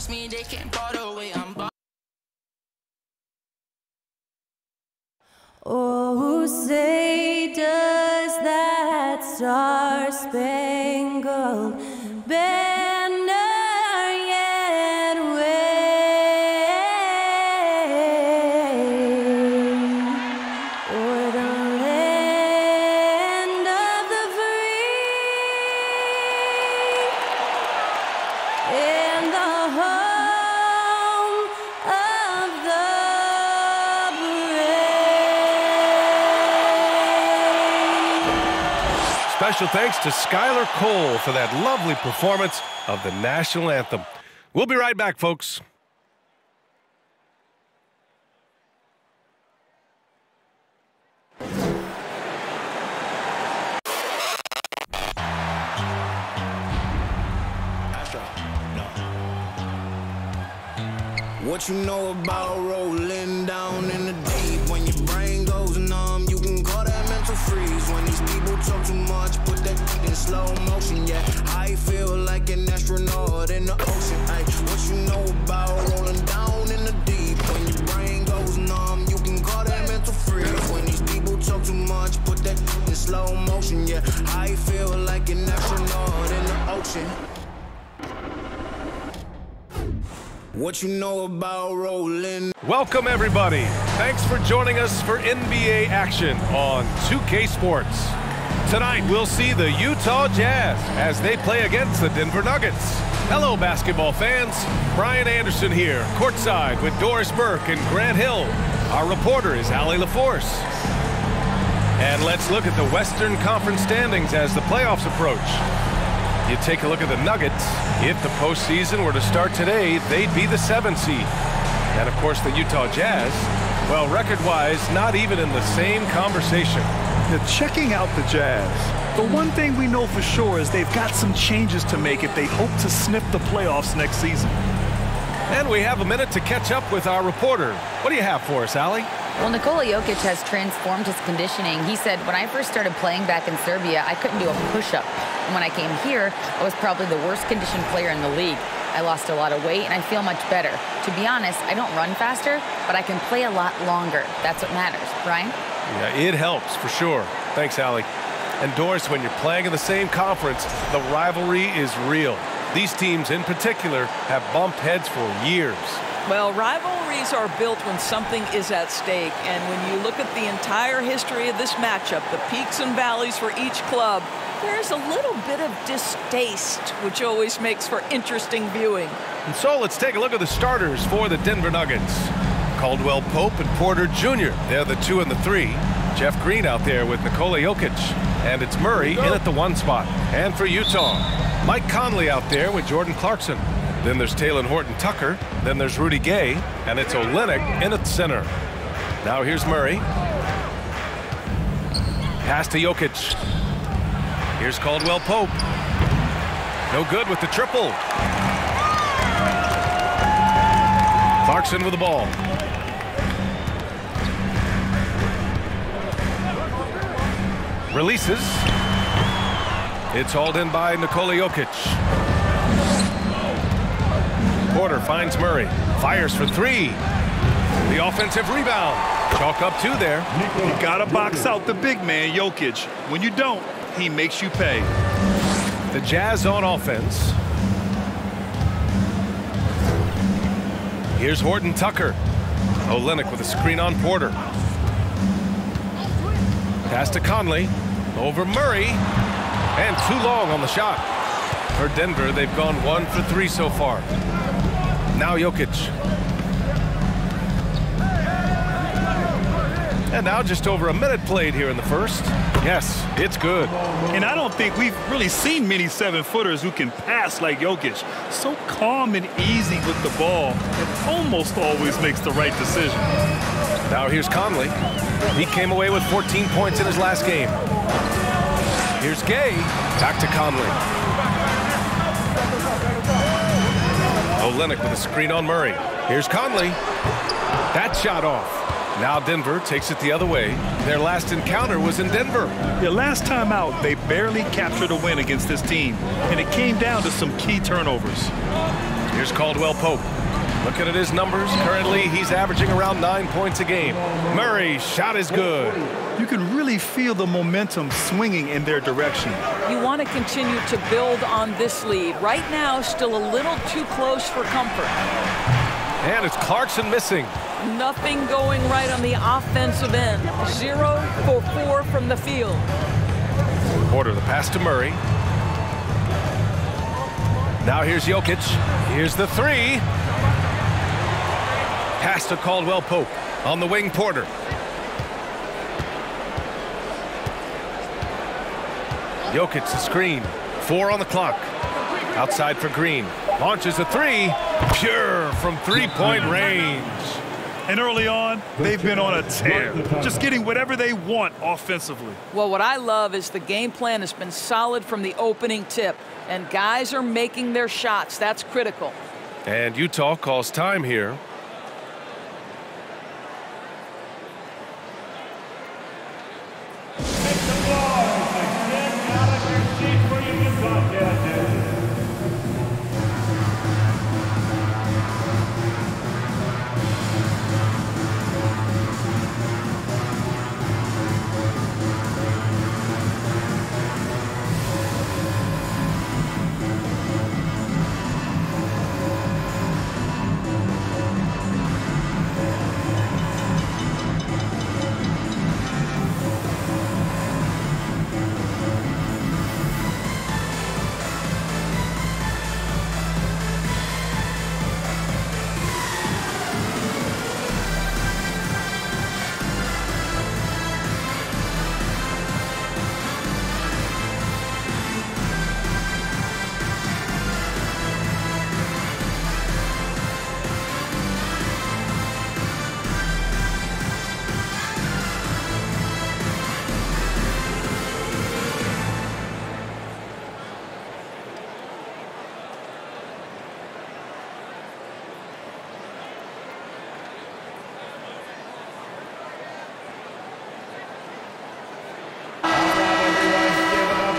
trust me, they can't bother away. Oh, say does that star-spangled banner yet wave o'er the land of the free and the home of the Special thanks to Skylar Cole for that lovely performance of the national anthem. We'll be right back, folks. What you know about rolling down in the deep? When your brain goes numb, you can call that mental freeze. When these people talk too much, put that in slow motion. Yeah, I feel like an astronaut in the ocean. Ay, what you know about rolling down in the deep? When your brain goes numb, you can call that mental freeze. When these people talk too much, put that in slow motion. Yeah, I feel like an astronaut in the ocean. What you know about rolling? Welcome, everybody. Thanks for joining us for NBA action on 2K Sports. Tonight, we'll see the Utah Jazz as they play against the Denver Nuggets. Hello, basketball fans. Brian Anderson here, courtside with Doris Burke and Grant Hill. Our reporter is Allie LaForce. And let's look at the Western Conference standings as the playoffs approach. You take a look at the Nuggets. If the postseason were to start today, they'd be the 7th seed. And, of course, the Utah Jazz, well, record-wise, not even in the same conversation. Now, checking out the Jazz, the one thing we know for sure is they've got some changes to make if they hope to sniff the playoffs next season. And we have a minute to catch up with our reporter. What do you have for us, Allie? Well, Nikola Jokic has transformed his conditioning. He said, when I first started playing back in Serbia, I couldn't do a push-up. And when I came here, I was probably the worst conditioned player in the league. I lost a lot of weight, and I feel much better. To be honest, I don't run faster, but I can play a lot longer. That's what matters. Brian? Yeah, it helps, for sure. Thanks, Allie. And Doris, when you're playing in the same conference, the rivalry is real. These teams, in particular, have bumped heads for years. Well, rivalries are built when something is at stake. And when you look at the entire history of this matchup, the peaks and valleys for each club, there's a little bit of distaste, which always makes for interesting viewing. And so let's take a look at the starters for the Denver Nuggets. Caldwell Pope and Porter Jr. They're the 2 and the 3. Jeff Green out there with Nikola Jokic. And it's Murray in at the 1 spot. And for Utah, Mike Conley out there with Jordan Clarkson. Then there's Talen Horton-Tucker. Then there's Rudy Gay. And it's Olynyk in at center. Now here's Murray. Pass to Jokic. Here's Caldwell Pope. No good with the triple. Clarkson with the ball. Releases. It's hauled in by Nikola Jokic. Porter finds Murray. Fires for 3. The offensive rebound. Chalk up 2 there. You gotta box out the big man, Jokic. When you don't, he makes you pay. The Jazz on offense. Here's Horton-Tucker. Olynyk with a screen on Porter. Pass to Conley. Over Murray. And too long on the shot. For Denver, they've gone 1 for 3 so far. Now Jokic. And now just over a minute played here in the first. Yes, it's good. And I don't think we've really seen many 7-footers who can pass like Jokic. So calm and easy with the ball. It almost always makes the right decision. Now here's Conley. He came away with 14 points in his last game. Here's Gay. Back to Conley. Olynyk with a screen on Murray. Here's Conley. That shot off. Now Denver takes it the other way. Their last encounter was in Denver. Yeah, last time out, they barely captured a win against this team, and it came down to some key turnovers. Here's Caldwell Pope. Looking at his numbers, currently he's averaging around 9 points a game. Murray's shot is good. You can really feel the momentum swinging in their direction. You want to continue to build on this lead. Right now, still a little too close for comfort. And it's Clarkson missing. Nothing going right on the offensive end. 0 for 4 from the field. Porter, the pass to Murray. Now here's Jokic. Here's the three. Pass to Caldwell Pope. On the wing, Porter. Jokic, the screen. 4 on the clock. Outside for Green. Launches a three. Pure from three-point range. And early on, they've been on a tear, just getting whatever they want offensively. Well, what I love is the game plan has been solid from the opening tip, and guys are making their shots. That's critical. And Utah calls time here.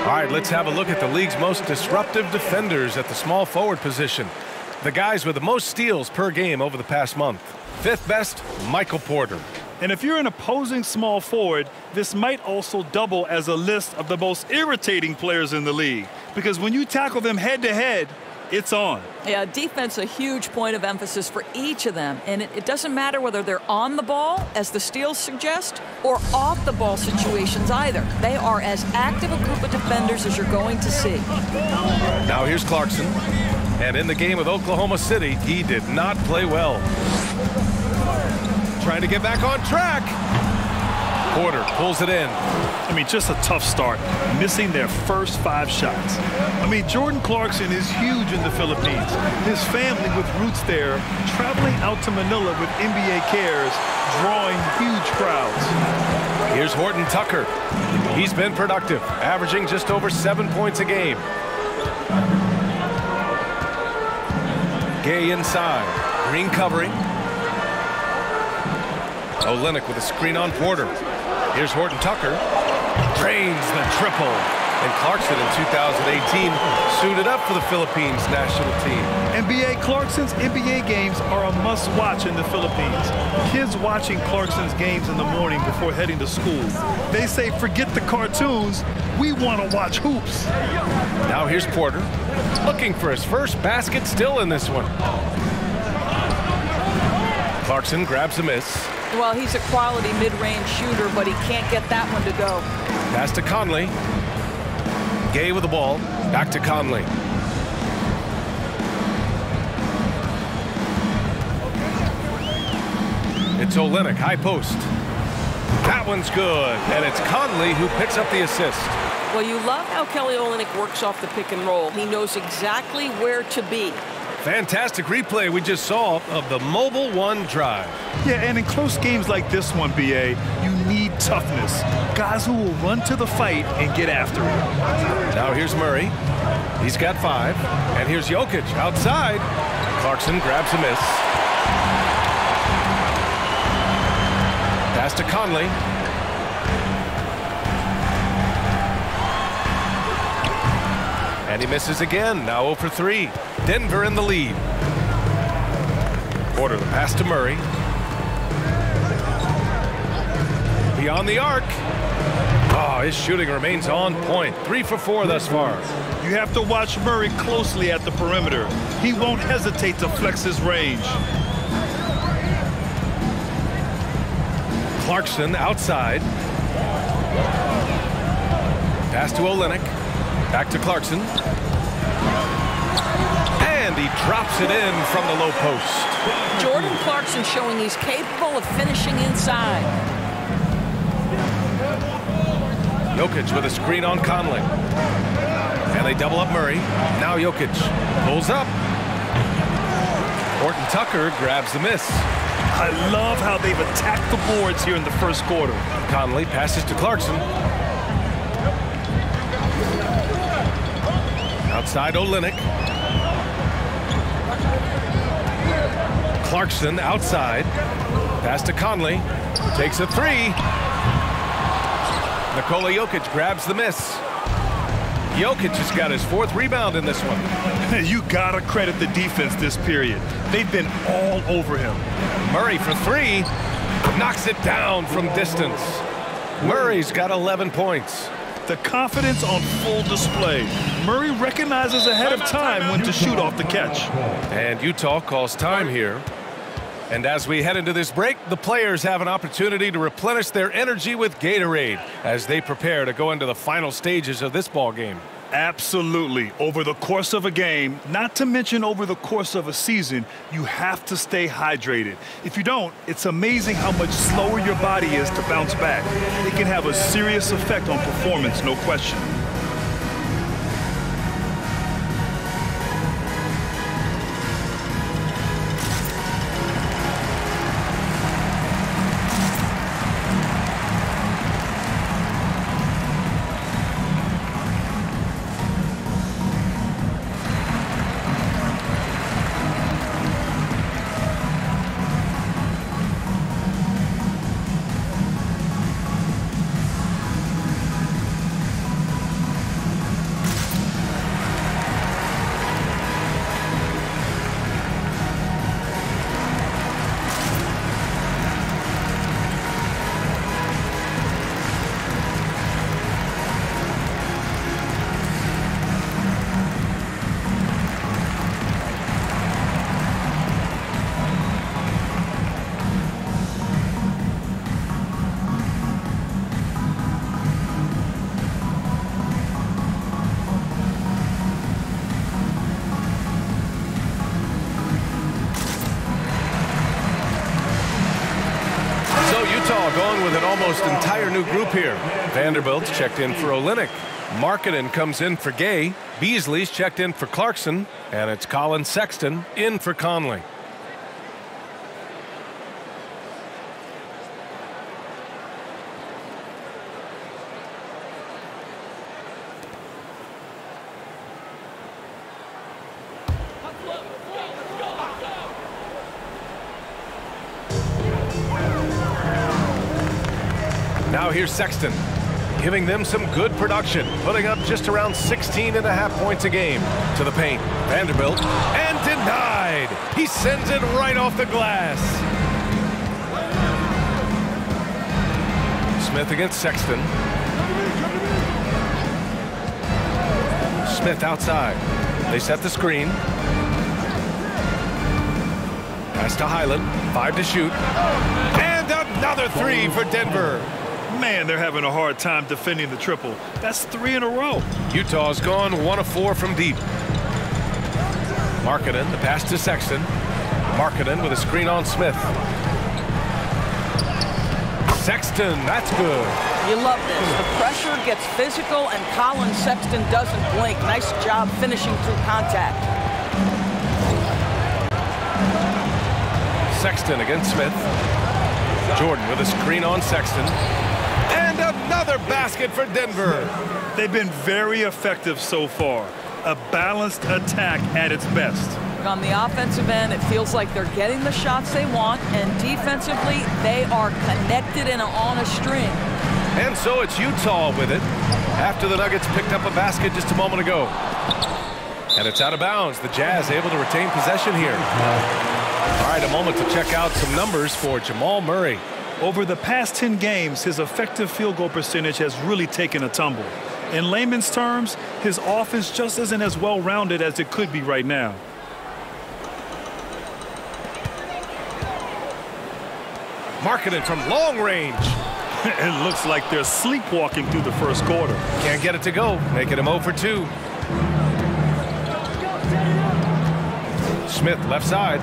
All right, let's have a look at the league's most disruptive defenders at the small forward position. The guys with the most steals per game over the past month. 5th best, Michael Porter. And if you're an opposing small forward, this might also double as a list of the most irritating players in the league. Because when you tackle them head-to-head, it's on. Yeah, defense a huge point of emphasis for each of them. And it doesn't matter whether they're on the ball, as the steals suggest, or off the ball situations either. They are as active a group of defenders as you're going to see. Now here's Clarkson. And in the game with Oklahoma City, he did not play well. Trying to get back on track. Porter pulls it in. I mean, just a tough start, missing their first 5 shots. I mean, Jordan Clarkson is huge in the Philippines. His family with roots there, traveling out to Manila with NBA cares, drawing huge crowds. Here's Horton Tucker. He's been productive, averaging just over 7 points a game. Gay inside. Green covering. Olynyk with a screen on Porter. Here's Horton Tucker. Drains the triple. And Clarkson in 2018 suited up for the Philippines national team. NBA Clarkson's NBA games are a must-watch in the Philippines. Kids watching Clarkson's games in the morning before heading to school. They say, forget the cartoons, we want to watch hoops. Now here's Porter, looking for his first basket, still in this one. Clarkson grabs a miss. Well, he's a quality mid-range shooter, but he can't get that one to go. Pass to Conley. Gay with the ball. Back to Conley. It's Olynyk, high post. That one's good, and it's Conley who picks up the assist. Well, you love how Kelly Olynyk works off the pick and roll. He knows exactly where to be. Fantastic replay we just saw of the Mobile One drive. Yeah, and in close games like this one, BA, you need toughness. Guys who will run to the fight and get after it. Now here's Murray. He's got 5. And here's Jokic outside. Clarkson grabs a miss. Pass to Conley. And he misses again. Now 0 for 3. Denver in the lead. Order the pass to Murray. Beyond the arc. Oh, his shooting remains on point. 3 for 4 thus far. You have to watch Murray closely at the perimeter. He won't hesitate to flex his range. Clarkson outside. Pass to Olynyk. Back to Clarkson. And he drops it in from the low post. Jordan Clarkson showing he's capable of finishing inside. Jokic with a screen on Conley. And they double up Murray. Now Jokic pulls up. Horton Tucker grabs the miss. I love how they've attacked the boards here in the first quarter. Conley passes to Clarkson. Outside Olynyk. Clarkson outside. Pass to Conley. Takes a 3. Nikola Jokic grabs the miss. Jokic has got his 4th rebound in this one. You gotta credit the defense this period. They've been all over him. Murray for 3. Knocks it down from distance. Murray's got 11 points. The confidence on full display. Murray recognizes ahead of time when to shoot off the catch. And Utah calls time here. And as we head into this break, the players have an opportunity to replenish their energy with Gatorade as they prepare to go into the final stages of this ball game. Absolutely. Over the course of a game, not to mention over the course of a season, you have to stay hydrated. If you don't, it's amazing how much slower your body is to bounce back. It can have a serious effect on performance, no question. Going with an almost entire new group here. Vanderbilt's checked in for Olynyk. Markkanen comes in for Gay. Beasley's checked in for Clarkson. And it's Colin Sexton in for Conley. Now here's Sexton, giving them some good production, putting up just around 16.5 points a game. To the paint, Vanderbilt, and denied. He sends it right off the glass. Smith against Sexton. Smith outside. They set the screen. Pass to Highland, 5 to shoot. And another 3 for Denver. Man, they're having a hard time defending the triple. That's 3 in a row. Utah's gone 1 of 4 from deep. Markkanen, the pass to Sexton. Markkanen with a screen on Smith. Sexton, that's good. You love this. The pressure gets physical, and Colin Sexton doesn't blink. Nice job finishing through contact. Sexton against Smith. Jordan with a screen on Sexton. And another basket for Denver. They've been very effective so far. A balanced attack at its best. But on the offensive end, it feels like they're getting the shots they want, and defensively, they are connected and on a string. And so it's Utah with it after the Nuggets picked up a basket just a moment ago. And it's out of bounds. The Jazz able to retain possession here. All right, a moment to check out some numbers for Jamal Murray. Over the past 10 games, his effective field goal percentage has really taken a tumble. In layman's terms, his offense just isn't as well-rounded as it could be right now. Marking it from long range. It looks like they're sleepwalking through the first quarter. Can't get it to go, making him 0 for 2. Smith, left side.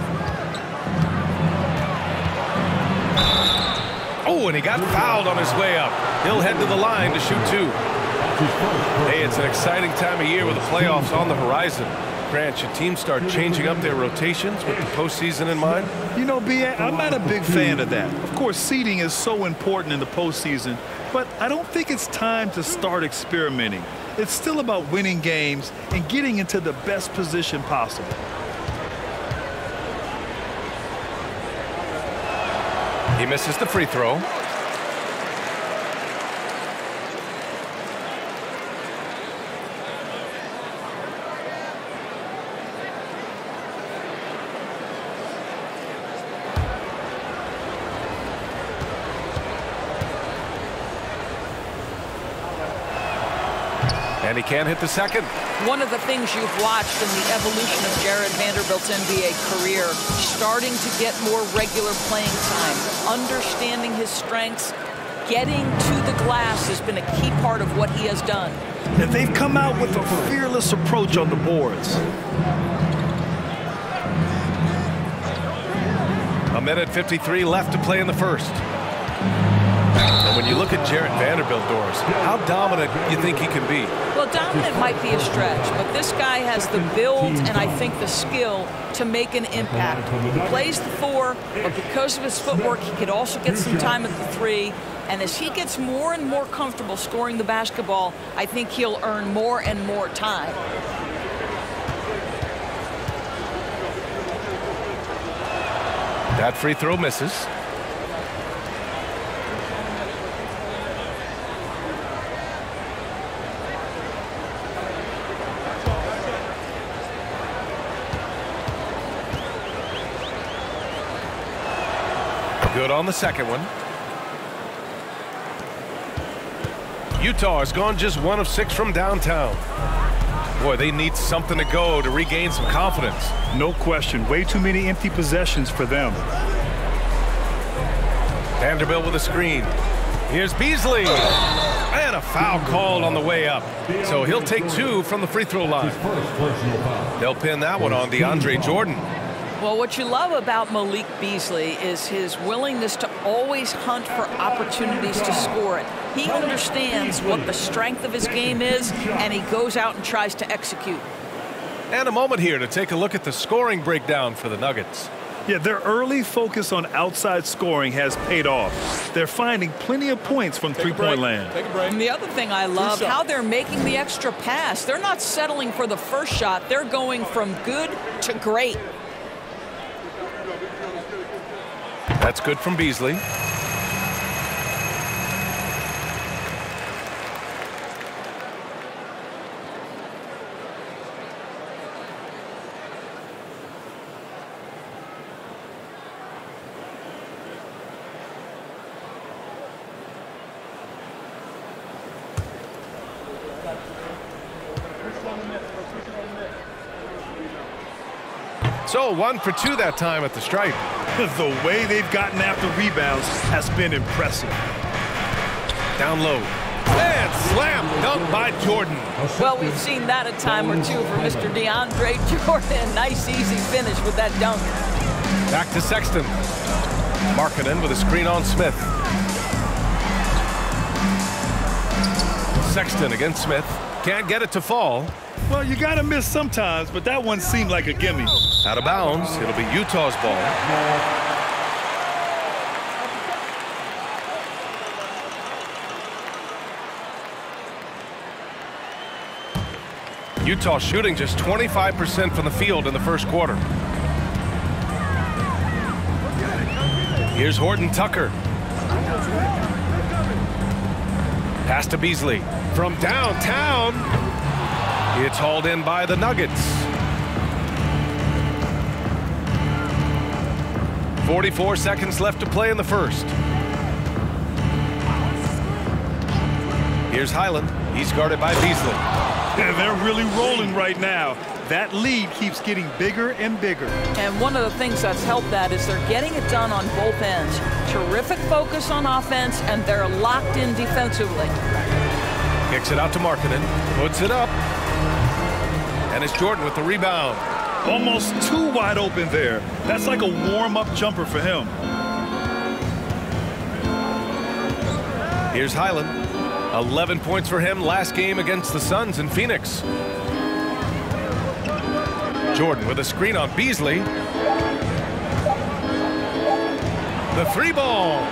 Oh, and he got fouled on his way up. He'll head to the line to shoot 2. Hey, it's an exciting time of year with the playoffs on the horizon. Grant, should teams start changing up their rotations with the postseason in mind? You know, B.A., I'm not a big fan of that. Of course, seeding is so important in the postseason, but I don't think it's time to start experimenting. It's still about winning games and getting into the best position possible. He misses the free throw. And he can't hit the second. One of the things you've watched in the evolution of Jared Vanderbilt's NBA career, starting to get more regular playing time, understanding his strengths, getting to the glass has been a key part of what he has done. And they've come out with a fearless approach on the boards. A minute 53 left to play in the first. And when you look at Jared Vanderbilt, Doris, how dominant you think he can be? Well, dominant might be a stretch, but this guy has the build and I think the skill to make an impact. He plays the 4, but because of his footwork, he could also get some time at the 3. And as he gets more and more comfortable scoring the basketball, I think he'll earn more and more time. That free throw misses. Good on the second one. Utah has gone just 1 of 6 from downtown. Boy, they need something to go to regain some confidence. No question. Way too many empty possessions for them. Vanderbilt with a screen. Here's Beasley. And a foul called on the way up. So he'll take 2 from the free throw line. They'll pin that one on DeAndre Jordan. Well, what you love about Malik Beasley is his willingness to always hunt for opportunities to score it. He understands what the strength of his game is, and he goes out and tries to execute. And a moment here to take a look at the scoring breakdown for the Nuggets. Yeah, their early focus on outside scoring has paid off. They're finding plenty of points from three-point land. And the other thing I love, how they're making the extra pass. They're not settling for the first shot. They're going from good to great. That's good from Beasley. So 1 for 2 that time at the stripe. The way they've gotten after rebounds has been impressive. Down low. And slam dunk by Jordan. Well, we've seen that a time or two for Mr. DeAndre Jordan. Nice, easy finish with that dunk. Back to Sexton. Markkanen with a screen on Smith. Sexton against Smith. Can't get it to fall. Well, you got to miss sometimes, but that one seemed like a gimme. Out of bounds. It'll be Utah's ball. Utah shooting just 25% from the field in the first quarter. Here's Horton Tucker. Pass to Beasley. From downtown, it's hauled in by the Nuggets. 44 seconds left to play in the first. Here's Highland. He's guarded by Beasley. And they're really rolling right now. That lead keeps getting bigger and bigger. And one of the things that's helped that is they're getting it done on both ends. Terrific focus on offense, and they're locked in defensively. Kicks it out to Markkanen. Puts it up. And it's Jordan with the rebound. Almost too wide open there. That's like a warm-up jumper for him. Here's Highland. 11 points for him last game against the Suns in Phoenix. Jordan with a screen on Beasley. The three ball.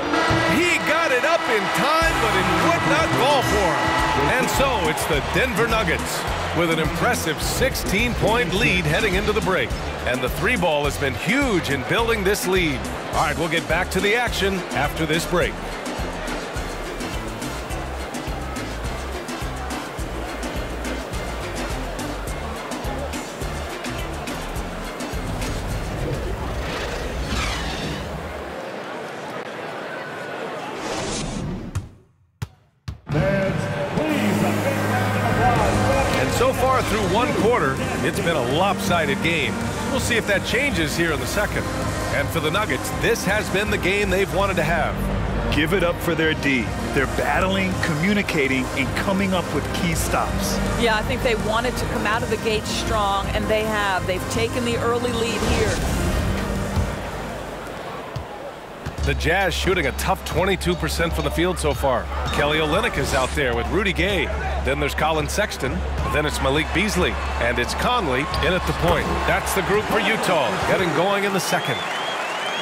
He got it up in time, but it would not fall for him. And so it's the Denver Nuggets with an impressive 16-point lead heading into the break. And the three ball has been huge in building this lead. All right, we'll get back to the action after this break. So far through one quarter, it's been a lopsided game. We'll see if that changes here in the second. And for the Nuggets, this has been the game they've wanted to have. Give it up for their D. They're battling, communicating, and coming up with key stops. Yeah, I think they wanted to come out of the gate strong, and they have. They've taken the early lead here. The Jazz shooting a tough 22% from the field so far. Kelly Olynyk is out there with Rudy Gay. Then there's Colin Sexton. Then it's Malik Beasley. And it's Conley in at the point. That's the group for Utah, getting going in the second.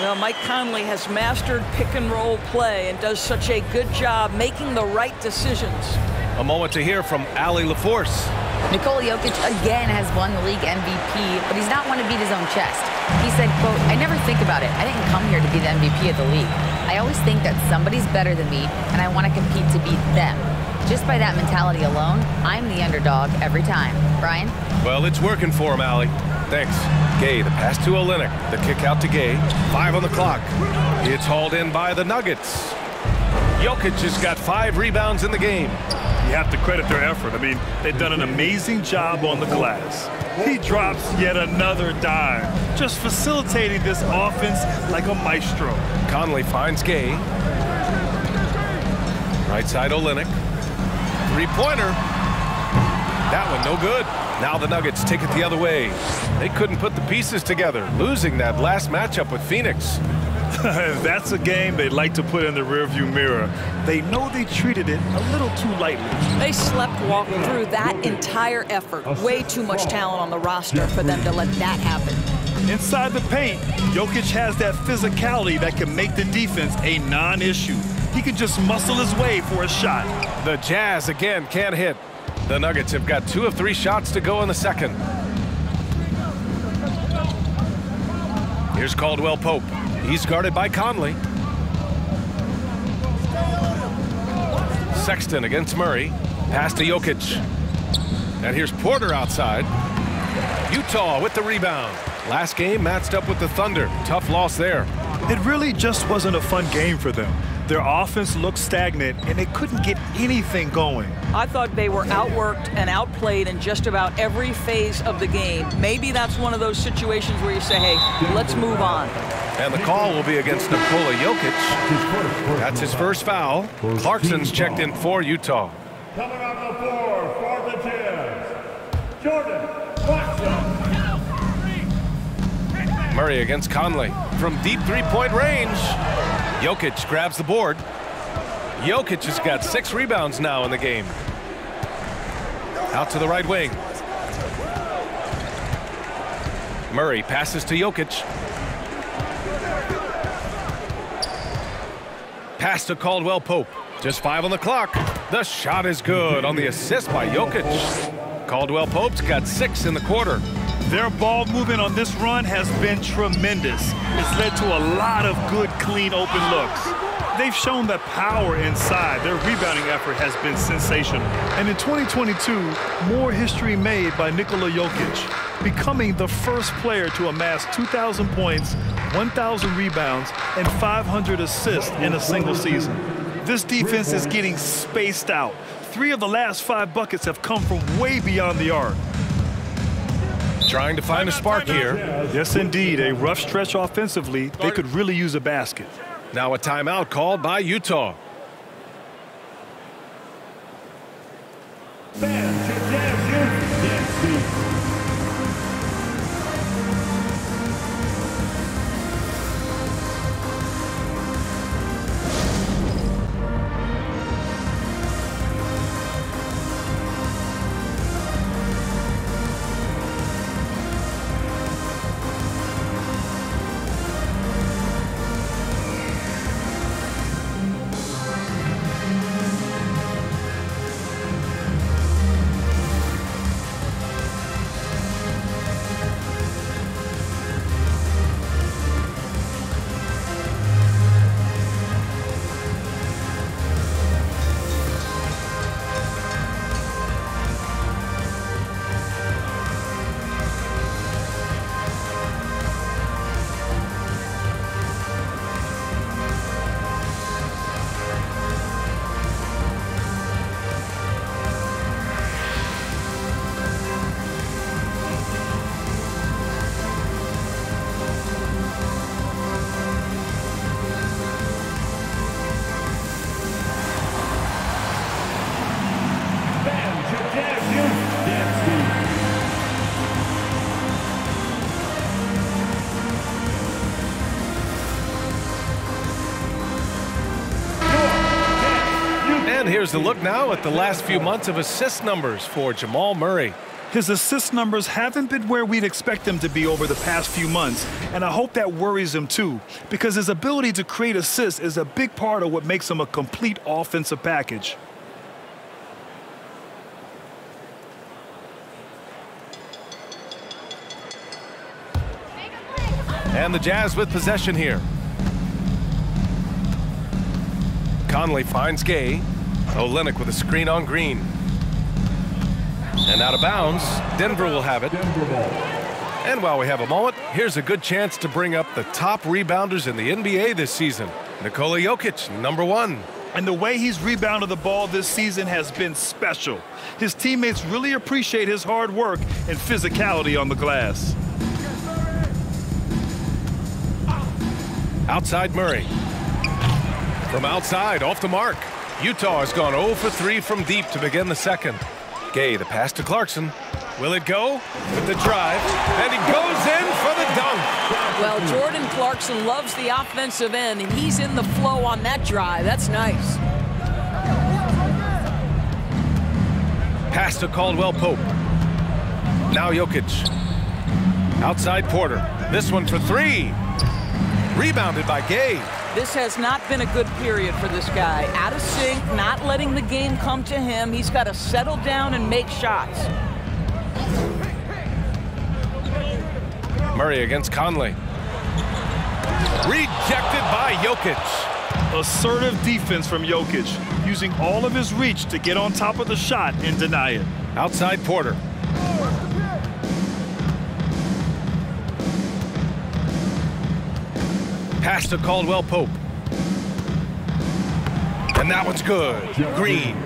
Well, Mike Conley has mastered pick-and-roll play and does such a good job making the right decisions. A moment to hear from Allie LaForce. Nikola Jokic again has won the league MVP, but he's not one to beat his own chest. He said, quote, "I never think about it. I didn't come here to be the MVP of the league. I always think that somebody's better than me, and I want to compete to beat them. Just by that mentality alone, I'm the underdog every time." Brian? Well, it's working for him, Allie. Thanks. Gay, the pass to Olynyk. The kick out to Gay. 5 on the clock. It's hauled in by the Nuggets. Jokic has got 5 rebounds in the game. You have to credit their effort. I mean, they've done an amazing job on the glass. He drops yet another dime, just facilitating this offense like a maestro. Conley finds Gay. Right side Olynyk. Three-pointer. That one no good. Now the Nuggets take it the other way. They couldn't put the pieces together, losing that last matchup with Phoenix. That's a game they'd like to put in the rearview mirror. They know they treated it a little too lightly. They slept-walked through that entire effort. Way too much talent on the roster for them to let that happen. Inside the paint, Jokic has that physicality that can make the defense a non-issue. He can just muscle his way for a shot. The Jazz again can't hit. The Nuggets have got 2 of 3 shots to go in the second. Here's Caldwell Pope. He's guarded by Conley. Sexton against Murray. Pass to Jokic. And here's Porter outside. Utah with the rebound. Last game matched up with the Thunder. Tough loss there. It really just wasn't a fun game for them. Their offense looked stagnant, and they couldn't get anything going. I thought they were outworked and outplayed in just about every phase of the game. Maybe that's one of those situations where you say, hey, let's move on. And the call will be against Nikola Jokic. That's his first foul. Clarkson's checked in for Utah. Coming on the floor for the Jazz, Jordan Clarkson. Murray against Conley. From deep three-point range. Jokic grabs the board. Jokic has got 6 rebounds now in the game. Out to the right wing. Murray passes to Jokic. Pass to Caldwell Pope. Just 5 on the clock. The shot is good on the assist by Jokic. Caldwell Pope's got 6 in the quarter. Their ball movement on this run has been tremendous. It's led to a lot of good, clean, open looks. They've shown that power inside. Their rebounding effort has been sensational. And in 2022, more history made by Nikola Jokic, becoming the first player to amass 2,000 points, 1,000 rebounds, and 500 assists in a single season. This defense is getting spaced out. 3 of the last 5 buckets have come from way beyond the arc. Trying to find a spark here. Yes, indeed. A rough stretch offensively. They could really use a basket. Now a timeout called by Utah. Fans should dance you. Dance. And here's a look now at the last few months of assist numbers for Jamal Murray. His assist numbers haven't been where we'd expect them to be over the past few months, and I hope that worries him too, because his ability to create assists is a big part of what makes him a complete offensive package. And the Jazz with possession here. Conley finds Gay. Olynyk with a screen on Green. And out of bounds, Denver will have it. And while we have a moment, here's a good chance to bring up the top rebounders in the NBA this season. Nikola Jokic, #1. And the way he's rebounded the ball this season has been special. His teammates really appreciate his hard work and physicality on the glass. Outside Murray. From outside, off the mark. Utah has gone 0 for 3 from deep to begin the second. Gay, the pass to Clarkson. Will it go? With the drive, and he goes in for the dunk. Well, Jordan Clarkson loves the offensive end, and he's in the flow on that drive. That's nice. Pass to Caldwell Pope. Now Jokic. Outside Porter. This one for 3. Rebounded by Gay. This has not been a good period for this guy. Out of sync, not letting the game come to him. He's got to settle down and make shots. Murray against Conley. Rejected by Jokic. Assertive defense from Jokic, using all of his reach to get on top of the shot and deny it. Outside Porter. Pass to Caldwell Pope. And that one's good. Green.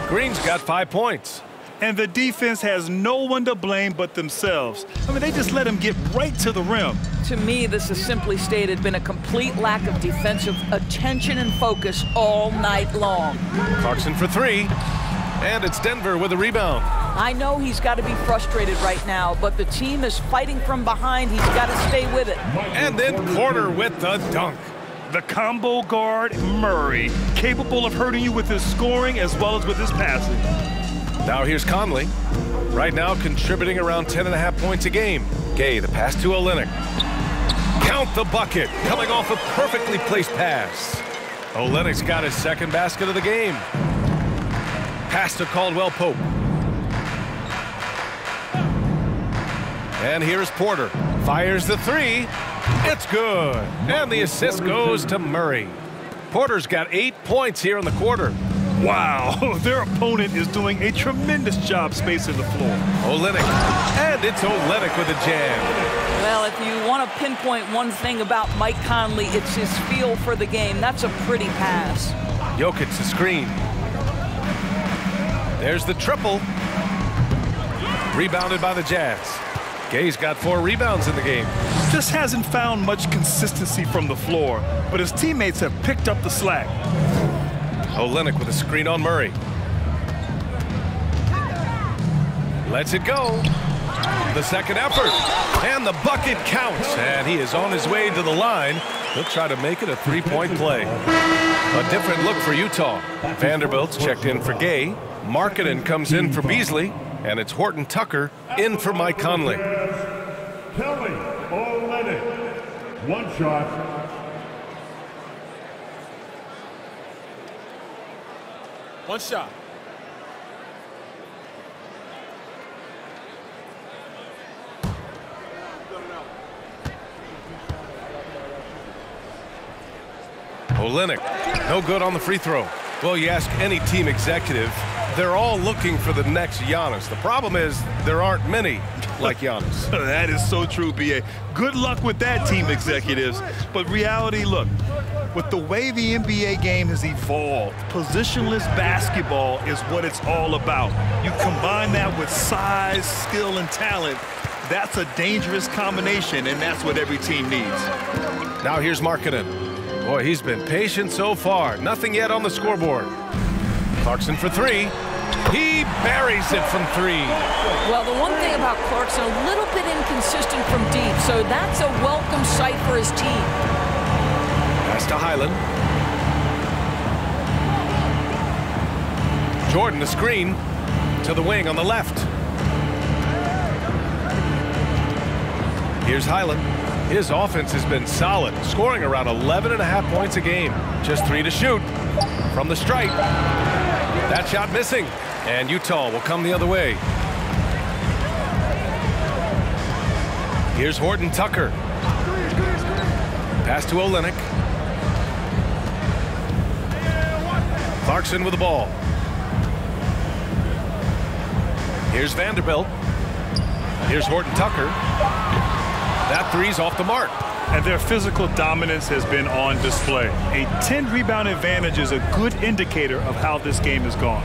Green's got 5 points. And the defense has no one to blame but themselves. I mean, they just let him get right to the rim. To me, this has simply stated been a complete lack of defensive attention and focus all night long. Clarkson for 3. And it's Denver with a rebound. I know he's got to be frustrated right now, but the team is fighting from behind. He's got to stay with it. And then Porter with the dunk. The combo guard, Murray, capable of hurting you with his scoring as well as with his passing. Now here's Conley. Right now contributing around 10.5 points a game. Gay, the pass to Olynyk. Count the bucket, coming off a perfectly placed pass. Olynyk's got his second basket of the game. Pass to Caldwell Pope. And here's Porter. Fires the 3. It's good. And the assist goes to Murray. Porter's got 8 points here in the quarter. Wow, their opponent is doing a tremendous job spacing the floor. Olynyk, and it's Olynyk with a jam. Well, if you want to pinpoint one thing about Mike Conley, it's his feel for the game. That's a pretty pass. Jokic the screen. There's the triple. Rebounded by the Jazz. Gay's got 4 rebounds in the game. Just hasn't found much consistency from the floor, but his teammates have picked up the slack. Olynyk with a screen on Murray. Lets it go. The second effort. And the bucket counts. And he is on his way to the line. He'll try to make it a 3-point play. A different look for Utah. Vanderbilt's checked in for Gay. Markkanen comes in for Beasley. And it's Horton Tucker in for Mike Conley. Kelly Olynyk. 1 shot. One shot. Olynyk, no good on the free throw. Well, you ask any team executive, they're all looking for the next Giannis. The problem is there aren't many like Giannis. That is so true, B.A. Good luck with that, team executives. But reality, look, with the way the NBA game has evolved, positionless basketball is what it's all about. You combine that with size, skill, and talent, that's a dangerous combination, and that's what every team needs. Now here's Markkanen. Boy, he's been patient so far. Nothing yet on the scoreboard. Clarkson for 3. He buries it from 3. Well, the one thing about Clarkson, a little bit inconsistent from deep, so that's a welcome sight for his team. Pass to Highland. Jordan the screen to the wing on the left. Here's Highland. His offense has been solid, scoring around 11.5 points a game. Just 3 to shoot from the stripe. That shot missing, and Utah will come the other way. Here's Horton Tucker. Pass to Olynyk. Clarkson with the ball. Here's Vanderbilt. Here's Horton Tucker. That 3's off the mark. And their physical dominance has been on display. A 10-rebound advantage is a good indicator of how this game has gone.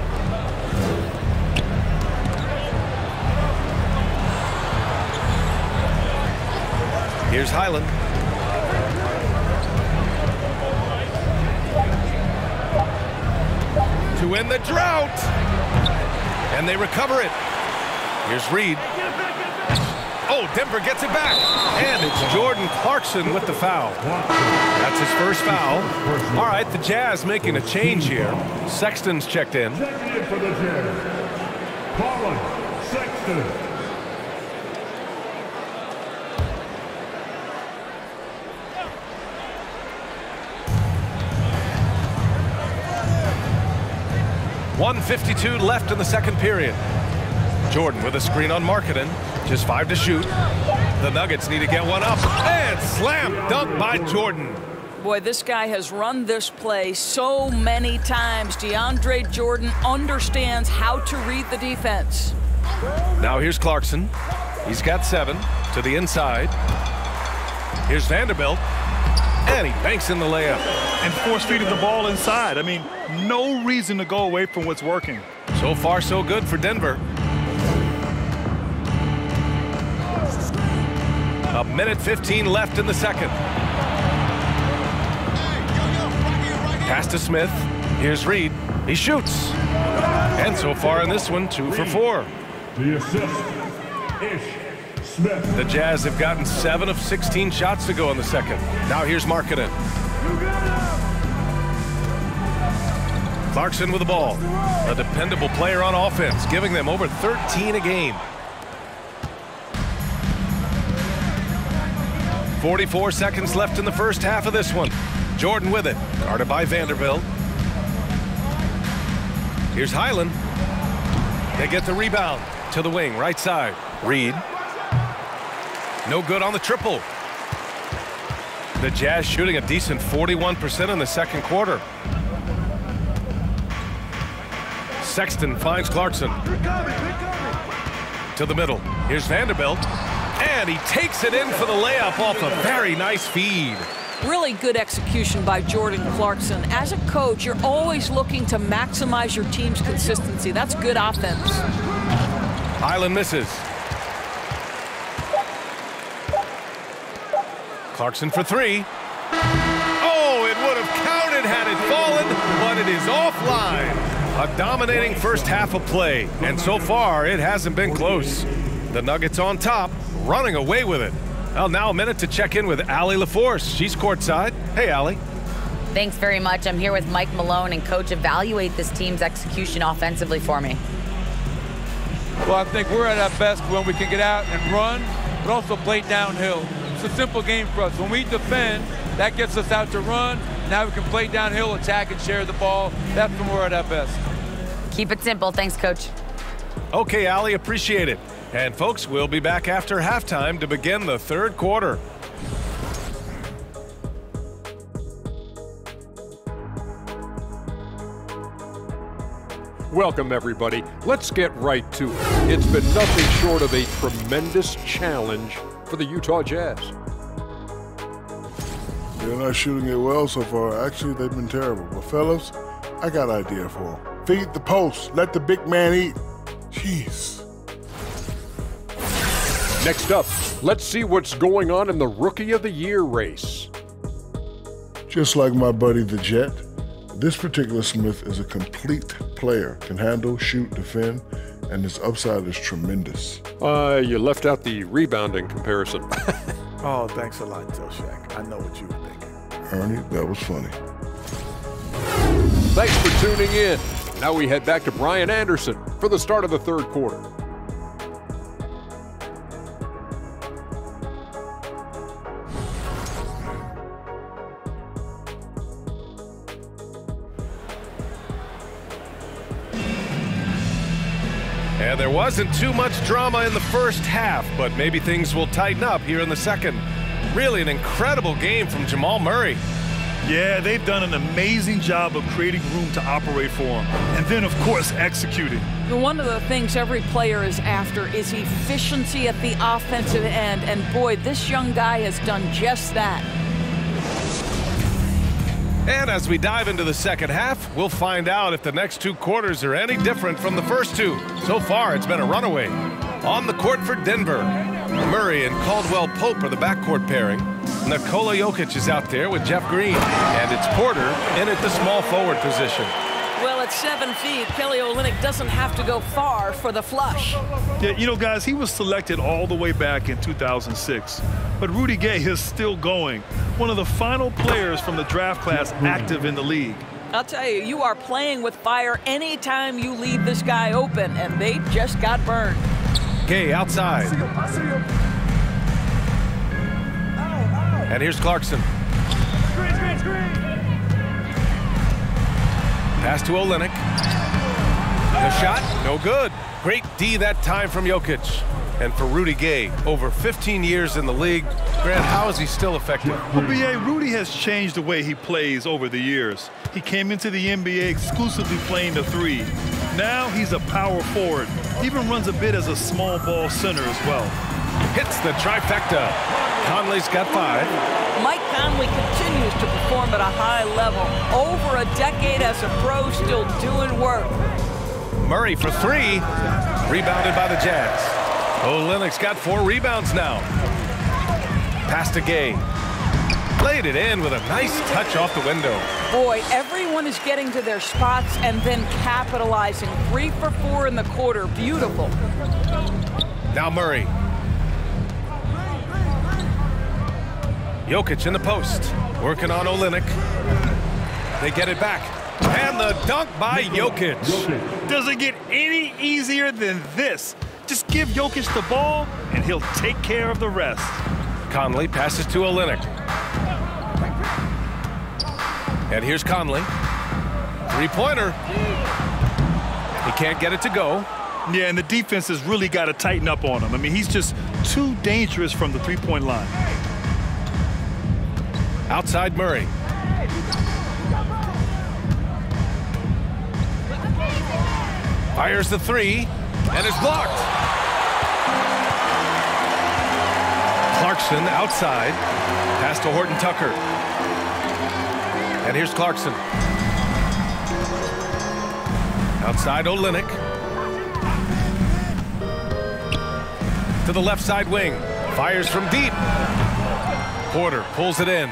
Here's Highland. To end the drought. And they recover it. Here's Reed. Oh, Denver gets it back. And it's Jordan Clarkson with the foul. That's his first foul. All right, the Jazz making a change here. Sexton's checked in. Checking in for the Jazz. Colin Sexton. .152 left in the second period. Jordan with a screen on Markkanen. Just 5 to shoot. The Nuggets need to get one up. And slam dunk by Jordan. Boy, this guy has run this play so many times. DeAndre Jordan understands how to read the defense. Now here's Clarkson. He's got 7 to the inside. Here's Vanderbilt. And he banks in the layup. And force-feeding the ball inside. I mean, no reason to go away from what's working. So far, so good for Denver. A minute 15 left in the second. Pass to Smith. Here's Reed. He shoots. And so far in this one, 2 for 4. The assist, Ish Smith. The Jazz have gotten 7 of 16 shots to go in the second. Now here's Markkanen. Clarkson with the ball. A dependable player on offense, giving them over 13 a game. 44 seconds left in the first half of this one. Jordan with it, guarded by Vanderbilt. Here's Highland. They get the rebound to the wing, right side. Reed. No good on the triple. The Jazz shooting a decent 41% in the second quarter. Sexton finds Clarkson. To the middle. Here's Vanderbilt. And he takes it in for the layup off a very nice feed. Really good execution by Jordan Clarkson. As a coach, you're always looking to maximize your team's consistency. That's good offense. Highland misses. Clarkson for three. Oh, it would have counted had it fallen, but it is offline. A dominating first half of play, and so far it hasn't been close. The Nuggets on top, running away with it. Well, now a minute to check in with Allie LaForce. She's courtside. Hey, Allie. Thanks very much. I'm here with Mike Malone, and Coach, evaluate this team's execution offensively for me. Well, I think we're at our best when we can get out and run, but also play downhill. It's a simple game for us. When we defend, that gets us out to run. Now we can play downhill, attack, and share the ball. That's when we're at our best. Keep it simple. Thanks, Coach. Okay, Allie, appreciate it. And folks, we'll be back after halftime to begin the third quarter. Welcome, everybody. Let's get right to it. It's been nothing short of a tremendous challenge for the Utah Jazz. They're not shooting it well so far. Actually, they've been terrible. But fellas, I got an idea for them. Feed the post. Let the big man eat. Jeez. Next up, let's see what's going on in the Rookie of the Year race. Just like my buddy the Jet, this particular Smith is a complete player. Can handle, shoot, defend, and his upside is tremendous. You left out the rebounding comparison. Oh, thanks a lot, Shaq. I know what you were thinking. Ernie, that was funny. Thanks for tuning in. Now we head back to Brian Anderson for the start of the third quarter. And there wasn't too much drama in the first half, but maybe things will tighten up here in the second. Really an incredible game from Jamal Murray. Yeah, they've done an amazing job of creating room to operate for him. And then, of course, executing. One of the things every player is after is efficiency at the offensive end. And boy, this young guy has done just that. And as we dive into the second half, we'll find out if the next two quarters are any different from the first two. So far, it's been a runaway. On the court for Denver, Murray and Caldwell Pope are the backcourt pairing. Nikola Jokic is out there with Jeff Green. And it's Porter in at the small forward position. Well, at 7 feet, Kelly Olynyk doesn't have to go far for the flush. Yeah, you know, guys, he was selected all the way back in 2006. But Rudy Gay is still going. One of the final players from the draft class active in the league. I'll tell you, you are playing with fire anytime you leave this guy open, and they just got burned. Gay outside. And here's Clarkson. Pass to Olynyk. The shot, no good. Great D that time from Jokic. And for Rudy Gay, over 15 years in the league, Grant, how is he still effective? Well, B.A., Rudy has changed the way he plays over the years. He came into the NBA exclusively playing the three. Now he's a power forward. He even runs a bit as a small ball center as well. Hits the trifecta. Conley's got 5. Mike Conley continues to perform at a high level. Over a decade as a pro, still doing work. Murray for 3. Rebounded by the Jazz. Olynyk's got 4 rebounds now. Pass to Gay. Laid it in with a nice touch off the window. Boy, everyone is getting to their spots and then capitalizing. 3 for 4 in the quarter. Beautiful. Now Murray. Jokic in the post. Working on Olynyk. They get it back. And the dunk by Jokic. Does it get any easier than this? Just give Jokic the ball, and he'll take care of the rest. Conley passes to Olynyk. And here's Conley. 3-pointer. He can't get it to go. Yeah, and the defense has really got to tighten up on him. I mean, he's just too dangerous from the three-point line. Outside Murray. Fires the three and is blocked. Clarkson outside. Pass to Horton Tucker. And here's Clarkson. Outside Olynyk. To the left side wing. Fires from deep. Porter pulls it in.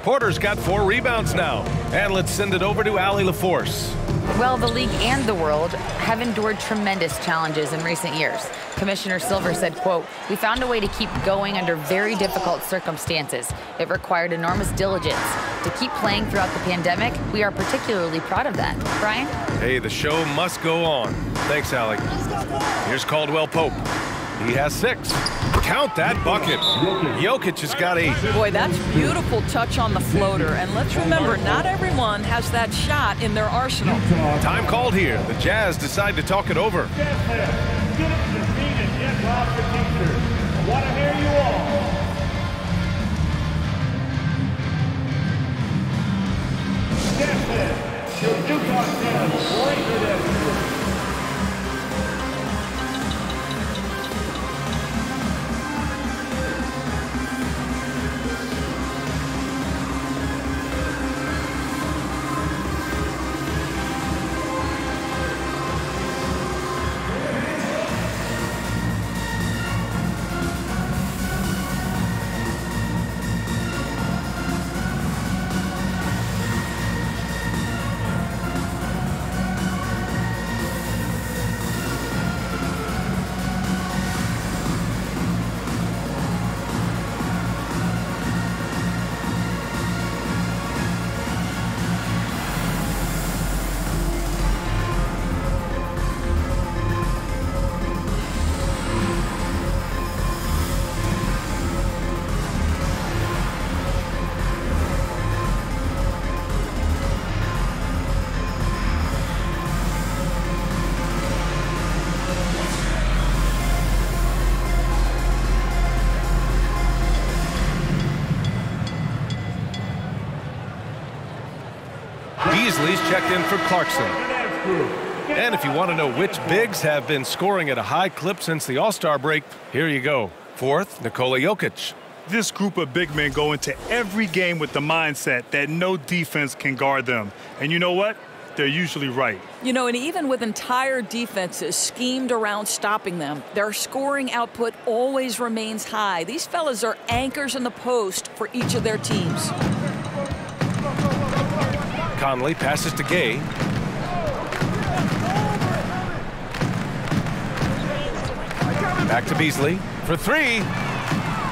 Porter's got 4 rebounds now. And let's send it over to Allie LaForce. Well, the league and the world have endured tremendous challenges in recent years. Commissioner Silver said, quote, "We found a way to keep going under very difficult circumstances. It required enormous diligence. To keep playing throughout the pandemic, we are particularly proud of that." Brian? Hey, the show must go on. Thanks, Allie. Here's Caldwell Pope. He has 6. Count that bucket. Jokic has got 8. Boy, that's beautiful touch on the floater. And let's remember, not everyone has that shot in their arsenal. Time called here. The Jazz decide to talk it over. Get up to your feet and get loud for teachers. I want to hear you all. Get this. Your Utah Jazz break it in. Beasley's checked in for Clarkson. And if you want to know which bigs have been scoring at a high clip since the All-Star break, here you go. 4th, Nikola Jokic. This group of big men go into every game with the mindset that no defense can guard them. And you know what? They're usually right. You know, and even with entire defenses schemed around stopping them, their scoring output always remains high. These fellas are anchors in the post for each of their teams. Conley passes to Gay. Back to Beasley for 3.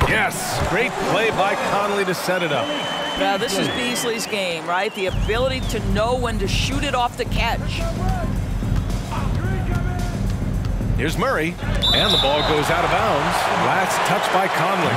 Yes, great play by Conley to set it up. Now, this is Beasley's game, right? The ability to know when to shoot it off the catch. Here's Murray, and the ball goes out of bounds. Last touch by Conley.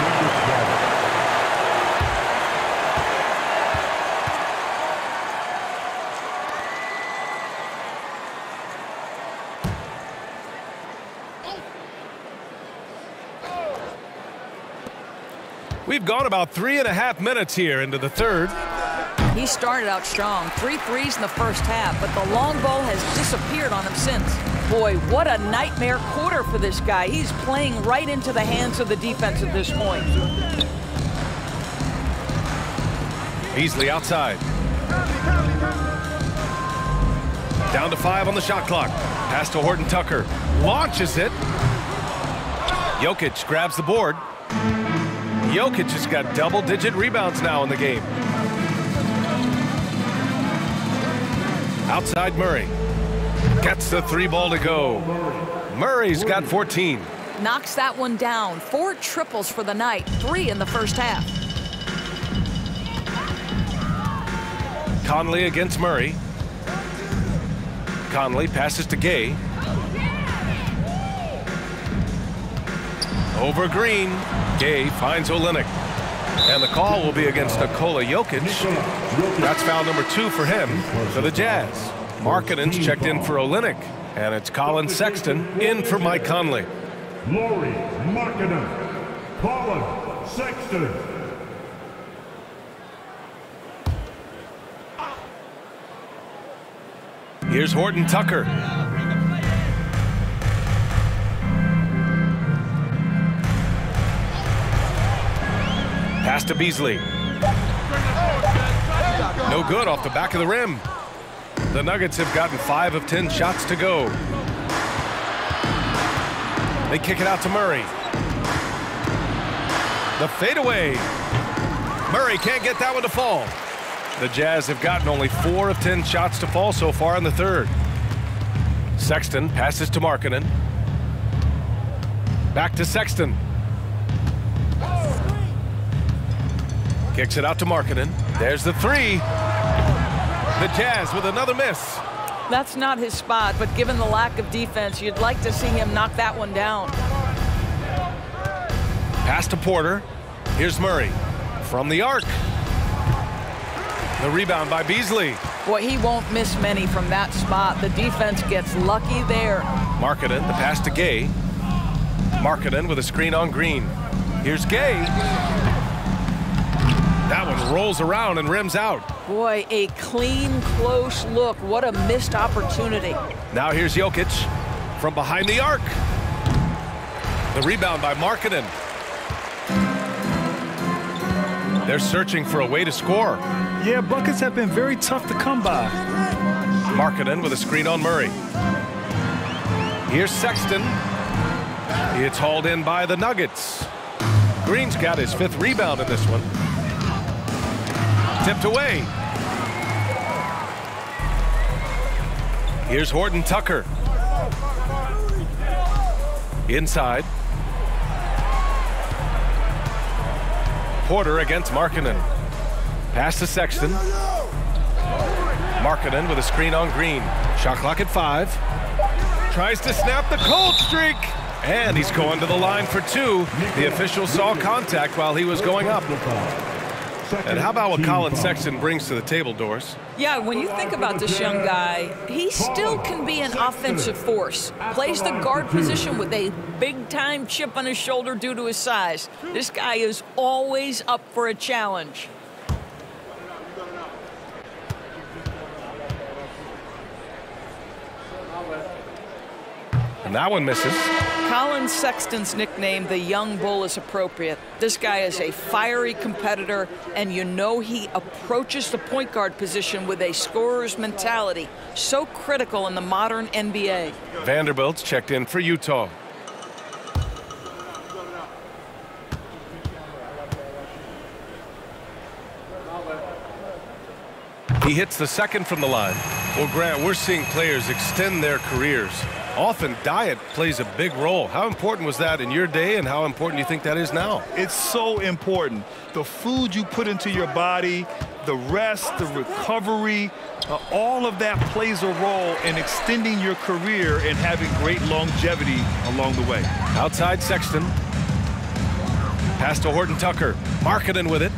We've gone about 3.5 minutes here into the third. He started out strong. 3 threes in the first half, but the long ball has disappeared on him since. Boy, what a nightmare quarter for this guy. He's playing right into the hands of the defense at this point. Beasley outside. Down to 5 on the shot clock. Pass to Horton Tucker. Launches it. Jokic grabs the board. Jokic has got double-digit rebounds now in the game. Outside Murray. Gets the 3 ball to go. Murray's got 14. Knocks that one down. 4 triples for the night. 3 in the first half. Conley against Murray. Conley passes to Gay. Over Green. Gay finds Olynyk. And the call will be against Nikola Jokic. That's foul number 2 for him for the Jazz. Markkanen's checked in for Olynyk. And it's Colin Sexton in for Mike Conley. Lauri Markkanen, Colin Sexton. Here's Horton Tucker. Pass to Beasley. No good off the back of the rim. The Nuggets have gotten 5 of 10 shots to go. They kick it out to Murray. The fadeaway. Murray can't get that one to fall. The Jazz have gotten only 4 of 10 shots to fall so far in the third. Sexton passes to Markkanen. Back to Sexton. Kicks it out to Markkanen. There's the three. The Jazz with another miss. That's not his spot, but given the lack of defense, you'd like to see him knock that one down. Pass to Porter. Here's Murray from the arc. The rebound by Beasley. Boy, he won't miss many from that spot. The defense gets lucky there. Markkanen, the pass to Gay. Markkanen with a screen on Green. Here's Gay. That one rolls around and rims out. Boy, a clean, close look. What a missed opportunity. Now here's Jokic from behind the arc. The rebound by Markkanen. They're searching for a way to score. Yeah, buckets have been very tough to come by. Markkanen with a screen on Murray. Here's Sexton. It's hauled in by the Nuggets. Green's got his 5th rebound in this one. Tipped away. Here's Horton Tucker. Inside. Porter against Markkanen. Pass to Sexton. Markkanen with a screen on Green. Shot clock at 5. Tries to snap the cold streak. And he's going to the line for 2. The official saw contact while he was going up. And how about what Colin Sexton brings to the table, Doris? Yeah, when you think about this young guy, he still can be an offensive force. Plays the guard position with a big-time chip on his shoulder due to his size. This guy is always up for a challenge. And that one misses. Colin Sexton's nickname, the Young Bull, is appropriate. This guy is a fiery competitor, and you know he approaches the point guard position with a scorer's mentality. So critical in the modern NBA. Vanderbilt's checked in for Utah. He hits the second from the line. Well, Grant, we're seeing players extend their careers. Often diet plays a big role. How important was that in your day, and how important do you think that is now? It's so important. The food you put into your body, the rest, the recovery, all of that plays a role in extending your career and having great longevity along the way. Outside Sexton. Pass to Horton Tucker. Markkanen with it.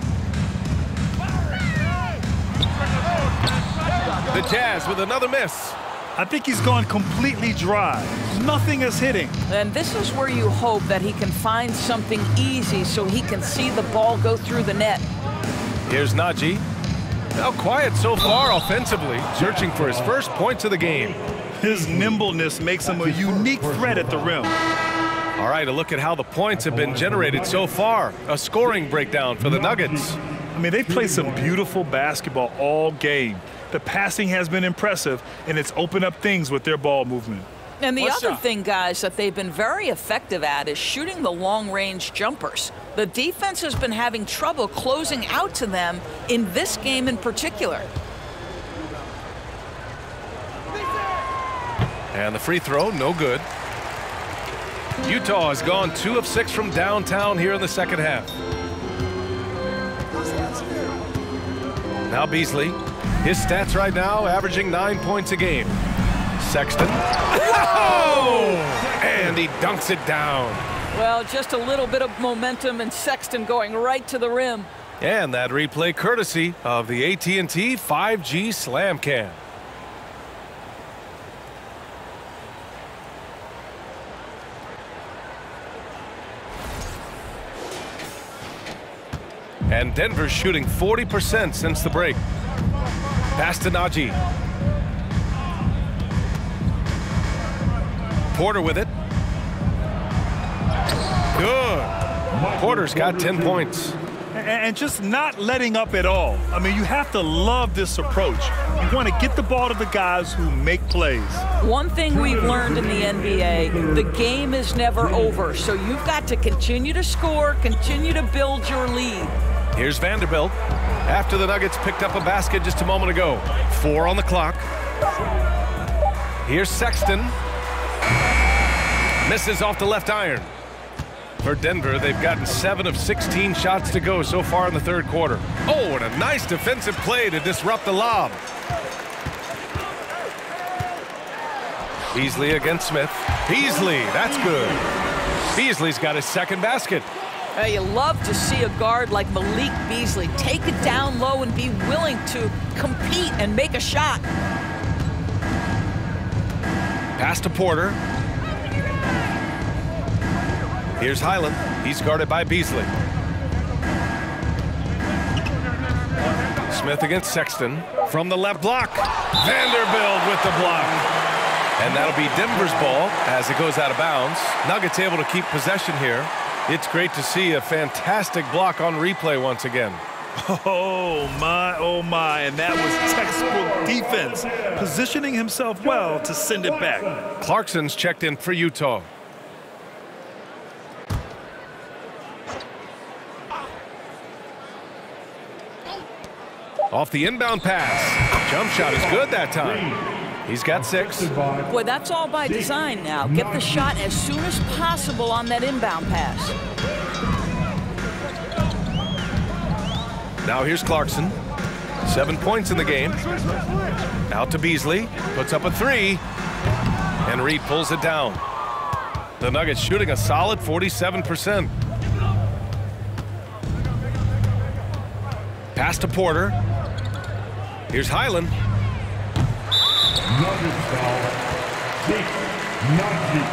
The Jazz with another miss. I think he's gone completely dry. Nothing is hitting. And this is where you hope that he can find something easy so he can see the ball go through the net. Here's Najee. Now quiet so far offensively, searching for his first points of the game. His nimbleness makes him a unique threat at the rim. All right, a look at how the points have been generated so far. A scoring breakdown for the Nuggets. I mean, they've played some beautiful basketball all game. The passing has been impressive, and it's opened up things with their ball movement. And the other thing, guys, that they've been very effective at is shooting the long-range jumpers. The defense has been having trouble closing out to them in this game in particular. And the free throw, no good. Utah has gone 2 of 6 from downtown here in the second half. Now Beasley. His stats right now averaging 9 points a game. Sexton. Oh! And he dunks it down. Well, just a little bit of momentum and Sexton going right to the rim. And that replay courtesy of the AT&T 5G Slam Cam. And Denver's shooting 40% since the break. Pass to Najee. Porter with it. Good. Porter's got 10 points. And just not letting up at all. I mean, you have to love this approach. You want to get the ball to the guys who make plays. One thing we've learned in the NBA, the game is never over. So you've got to continue to score, continue to build your lead. Here's Vanderbilt after the Nuggets picked up a basket just a moment ago. 4 on the clock. Here's Sexton. Misses off the left iron. For Denver, they've gotten 7 of 16 shots to go so far in the third quarter. Oh, and a nice defensive play to disrupt the lob. Beasley against Smith. Beasley, that's good. Beasley's got his second basket. You love to see a guard like Malik Beasley take it down low and be willing to compete and make a shot. Pass to Porter. Here's Highland. He's guarded by Beasley. Smith against Sexton. From the left block. Vanderbilt with the block. And that'll be Denver's ball as it goes out of bounds. Nuggets able to keep possession here. It's great to see a fantastic block on replay once again. Oh my, and that was textbook defense, positioning himself well to send it back. Clarkson's checked in for Utah. Off the inbound pass. Jump shot is good that time. He's got 6. Boy, that's all by design now. Get the shot as soon as possible on that inbound pass. Now here's Clarkson. 7 points in the game. Out to Beasley. Puts up a 3. And Reed pulls it down. The Nuggets shooting a solid 47%. Pass to Porter. Here's Highland. Nuggets foul. Deep, not deep.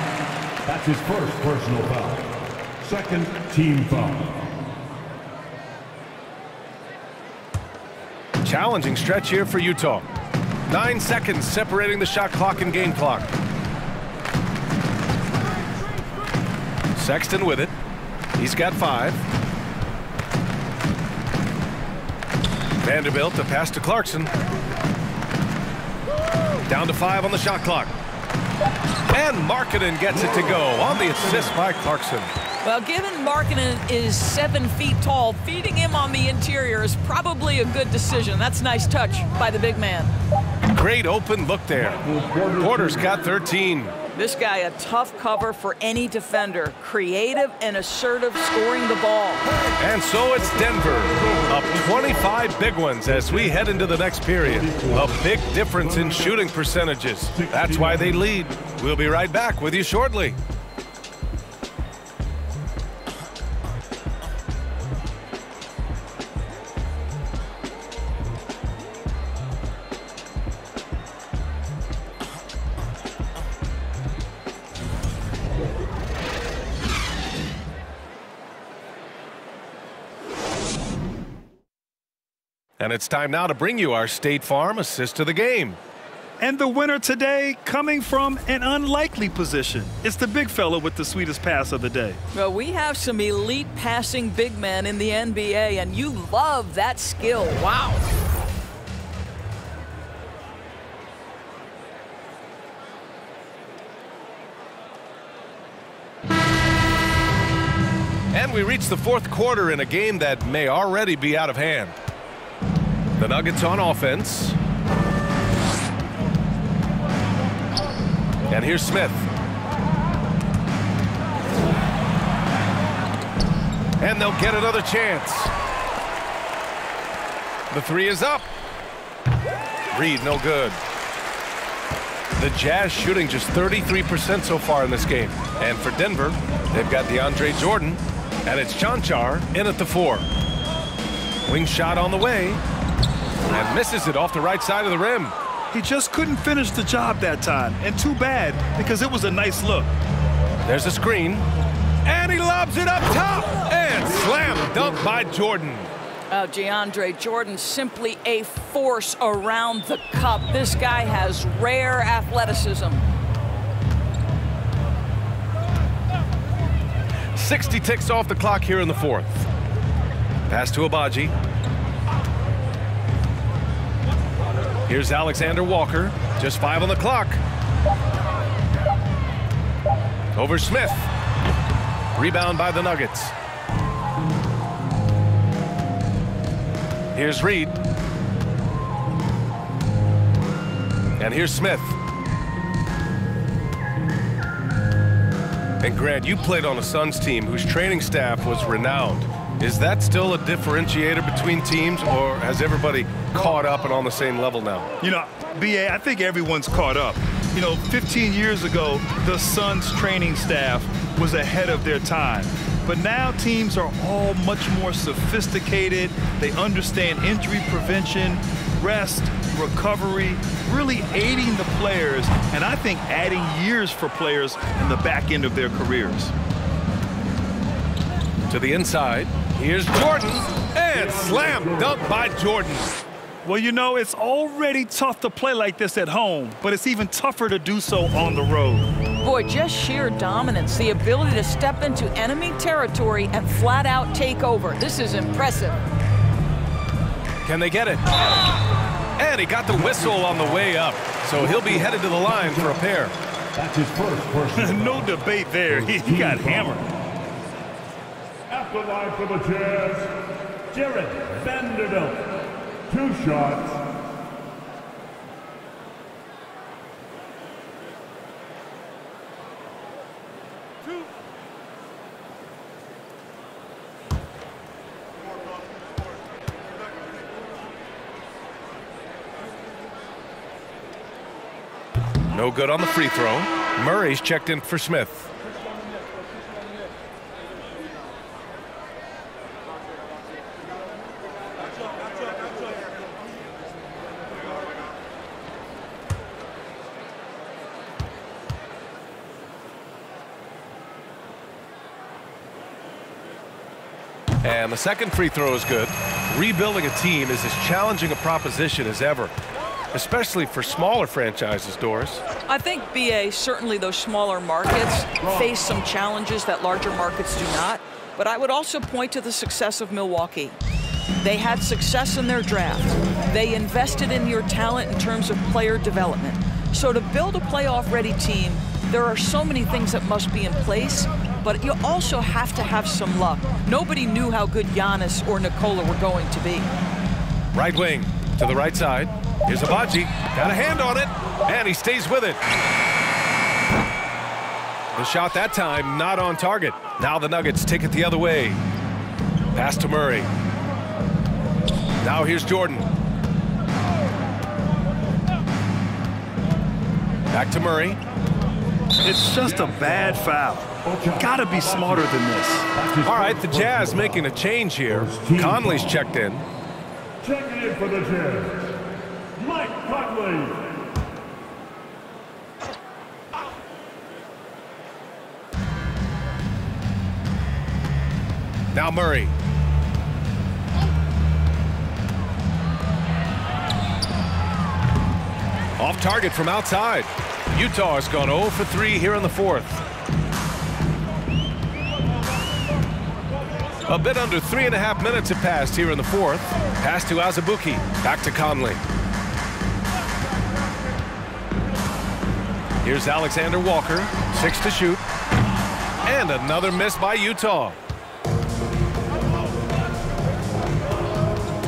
That's his first personal foul. Second team foul. Challenging stretch here for Utah. 9 seconds separating the shot clock and game clock. Sexton with it. He's got 5. Vanderbilt to pass to Clarkson. Down to 5 on the shot clock. And Markkanen gets it to go on the assist by Clarkson. Well, given Markkanen is 7 feet tall, feeding him on the interior is probably a good decision. That's a nice touch by the big man. Great open look there. Porter's got 13. This guy a tough cover for any defender. Creative and assertive scoring the ball. And so it's Denver up 25 big ones as we head into the next period. A big difference in shooting percentages. That's why they lead. We'll be right back with you shortly. And it's time now to bring you our State Farm assist of the game. And the winner today coming from an unlikely position. It's the big fella with the sweetest pass of the day. Well, we have some elite passing big men in the NBA, and you love that skill. Wow. And we reach the fourth quarter in a game that may already be out of hand. The Nuggets on offense. And here's Smith. And they'll get another chance. The 3 is up. Reed, no good. The Jazz shooting just 33% so far in this game. And for Denver, they've got DeAndre Jordan. And it's Chanchar in at the 4. Wing shot on the way. And misses it off the right side of the rim. He just couldn't finish the job that time. And too bad, because it was a nice look. There's a screen. And he lobs it up top. And slam dunk by Jordan. DeAndre Jordan, simply a force around the cup. This guy has rare athleticism. 60 ticks off the clock here in the fourth. Pass to Abaji. Here's Alexander Walker. Just 5 on the clock. Over Smith. Rebound by the Nuggets. Here's Reed. And here's Smith. And Grant, you played on a Suns team whose training staff was renowned. Is that still a differentiator between teams, or has everybody caught up and on the same level now? You know, B.A., I think everyone's caught up. You know, 15 years ago, the Suns training staff was ahead of their time. But now teams are all much more sophisticated. They understand injury prevention, rest, recovery, really aiding the players, and I think adding years for players in the back end of their careers. To the inside, here's Jordan, and slam dunk by Jordan. Well, you know, it's already tough to play like this at home, but it's even tougher to do so on the road. Boy, just sheer dominance, the ability to step into enemy territory and flat out take over. This is impressive. Can they get it? And he got the whistle on the way up, so he'll be headed to the line for a pair. That's his first personal. No debate there. He got hammered. At the line for the Jazz, Jared Vanderbilt. 2 shots. No good on the free throw. Murray's checked in for Smith. And the second free throw is good. Rebuilding a team is as challenging a proposition as ever, especially for smaller franchises, Doris. I think, B.A., certainly those smaller markets face some challenges that larger markets do not. But I would also point to the success of Milwaukee. They had success in their draft. They invested in your talent in terms of player development. So to build a playoff-ready team, there are so many things that must be in place, but you also have to have some luck. Nobody knew how good Giannis or Nikola were going to be. Right wing to the right side. Here's Abaji. Got a hand on it, and he stays with it. The shot that time not on target. Now the Nuggets take it the other way. Pass to Murray. Now here's Jordan. Back to Murray. It's just a bad foul. You gotta be smarter than this. All right, the Jazz making a change here. Conley's checked in. Checking in for the Jazz, Mike Conley. Now Murray. Off target from outside. Utah has gone 0 for 3 here in the fourth. A bit under 3.5 minutes have passed here in the fourth. Pass to Azubuike. Back to Conley. Here's Alexander Walker. 6 to shoot. And another miss by Utah.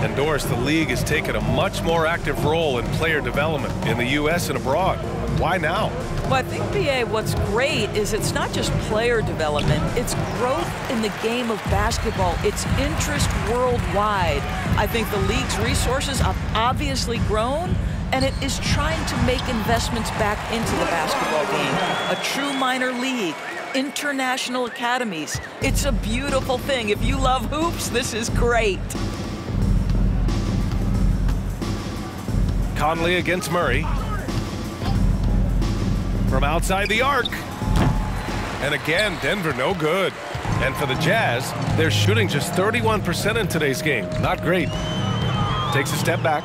And Doris, the league has taken a much more active role in player development in the U.S. and abroad. Why now? Well, I think, B.A., what's great is it's not just player development, it's growth in the game of basketball. It's interest worldwide. I think the league's resources have obviously grown, and it is trying to make investments back into the basketball game. A true minor league, international academies. It's a beautiful thing. If you love hoops, this is great. Conley against Murray. From outside the arc. And again, Denver no good. And for the Jazz, they're shooting just 31% in today's game. Not great. Takes a step back.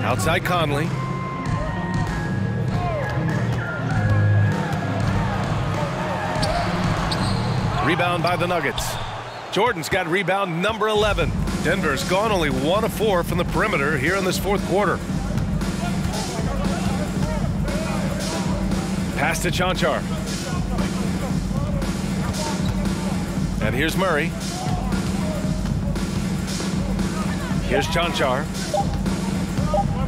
Outside Conley. Rebound by the Nuggets. Jordan's got rebound number 11. Denver's gone only 1 of 4 from the perimeter here in this fourth quarter. Pass to Chanchar. And here's Murray. Here's Chanchar.